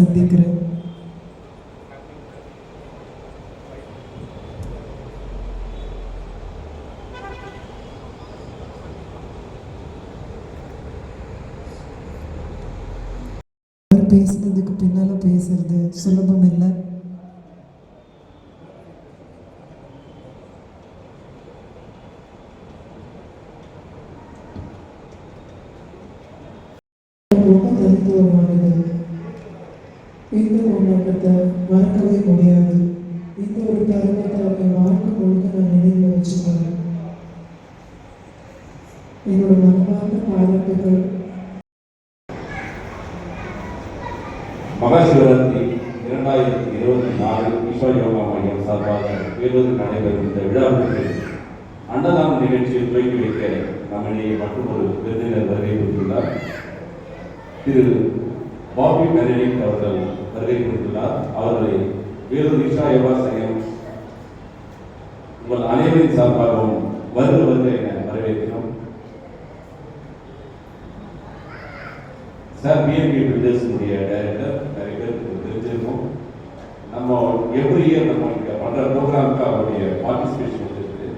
சந்திக்கிறேன். பேசுனதுக்கு பின்னால பேசுறது சுலபம் இல்லை. ரொம்ப தனித்துவமானது. இந்த கொண்டாட்டத்தை மறக்கவே முடியாது. இந்த ஒரு தருணத்தை என் வாழ்க்கை முழுக்க நான் நினைவில் வச்சுக்கிறேன். என்னோட மனமார்ந்த பாராட்டுகள். மகாசிவராத்திரி 2024 ஈஷா யோகா மையம் சார்பாக வேலூரில் நடைபெறும் இந்த விழாவிற்கு அன்னதான நிகழ்ச்சியை துவக்கி வைக்க நம்மிடையே மற்றொரு விருந்தினர் வருகை கொடுத்துள்ளார். திரு பாபி பெனடிக்ட் அவர்கள் வருகை கொடுத்துள்ளார். அவர்களை வேலூர் ஈஷா யோகா சங்கம் உங்கள் அனைவரின் சார்பாகவும் வருக என வரவேற்கிறோம். சார் பிஎன்பி பில்டர்ஸுடைய டைரக்டர் தெரிஞ்சிருக்கும். நம்ம எவ்ரி இயர் நம்ம இங்கே பண்ணுற ப்ரோக்ராமுக்கு அவருடைய பார்ட்டிசிபேஷன் வந்துருக்கு.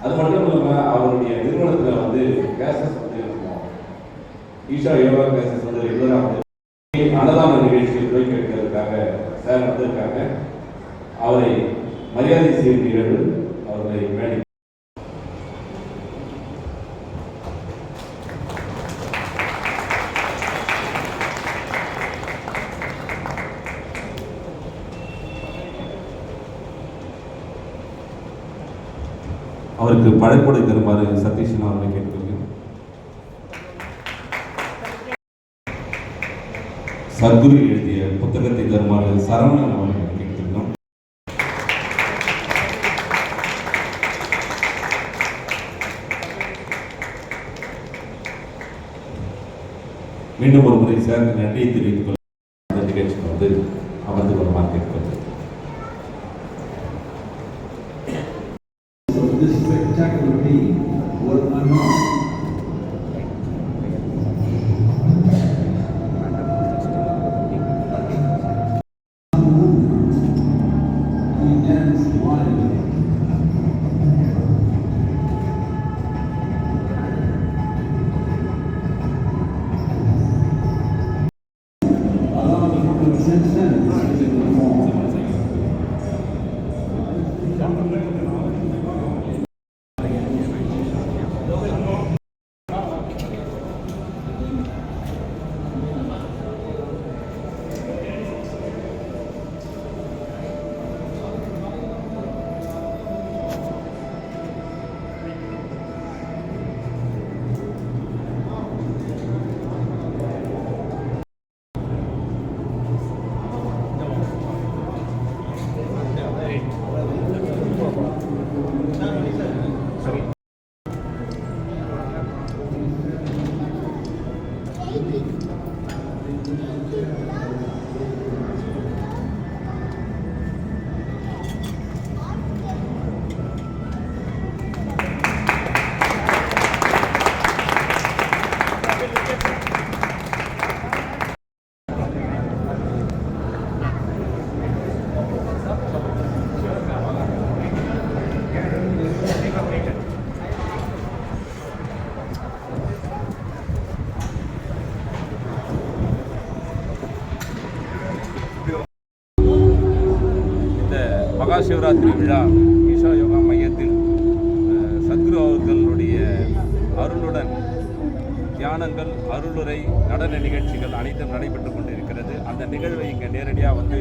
அது மட்டும் இல்லாமல் அவருடைய நிறுவனத்தில் வந்து கேசஸ் வந்து இருக்கும். ஈஷா யோகா கேசஸ் வந்து ரெகுலராக வந்து அன்னதான நிகழ்ச்சியை துவக்கி வைக்கிறதுக்காக சார் வந்திருக்காங்க. அவரை மரியாதை செய்யும் நிகழ்வு அவர்களை மேடை. அவருக்கு படைப்படை தருமாறு சதீஷன் அவர்களை கேட்டுக்கொள்கிறேன். சத்குரு எழுதிய புத்தகத்தை தருமாறு சரவணன் அவர்களை கேட்டுக்கொள்கிறோம். மீண்டும் ஒரு முறை சேர்ந்து நன்றியை தெரிவித்துக் கொள்ள நிகழ்ச்சிக்கு வந்து அமர்ந்து கொள்ளுமாறு கேட்டுக்கொள்கிறேன். This spectacular being was unarmed. He danced wildly. Allowed from the sense in the form. Mahashivratri விழா ஈஷா யோகா மையத்தில் சத்குரு அவர்களுடைய அருளுடன் தியானங்கள், அருளுரை, நடன நிகழ்ச்சிகள் அனைத்தும் நடைபெற்று கொண்டிருக்கிறது. அந்த நிகழ்வை இங்கே நேரடியாக வந்து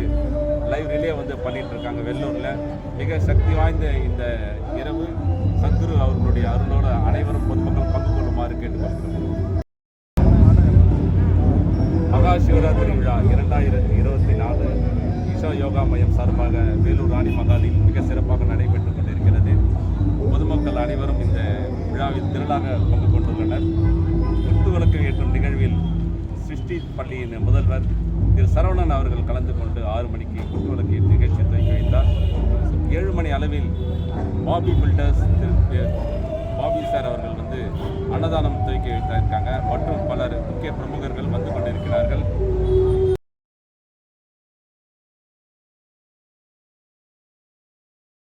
லைவ் ரிலே வந்து பண்ணிட்டு இருக்காங்க வெள்ளூரில். மிக சக்தி வாய்ந்த இந்த இரவு சத்குரு அவர்களுடைய அருளோடு அனைவரும் பொதுமக்கள் பங்கு கொள்ளுமாறு கேட்டுக்கொள்கிறோம். மகாசிவராத்திரி விழா 2024 ஈஷா யோகா மையம் சார்பாக வேலூர் ராணி மகாலில் மிக சிறப்பாக நடைபெற்றுக் கொண்டிருக்கிறது. பொதுமக்கள் அனைவரும் இந்த விழாவில் திரளாக பங்கு கொண்டுள்ளனர். குத்துவிளக்கு ஏற்றும் நிகழ்வில் சிருஷ்டி பள்ளியின் முதல்வர் திரு சரவணன் அவர்கள் கலந்து கொண்டு 6 மணிக்கு குத்துவிளக்கு ஏற்றும் நிகழ்ச்சி துவக்கி வைத்தார். 7 மணி அளவில் பாபி பில்டர்ஸ் பாபி சார் அவர்கள் வந்து அன்னதானம் துவக்கி வைத்திருக்காங்க. மற்றும் பலர் முக்கிய பிரமுகர்கள் வந்து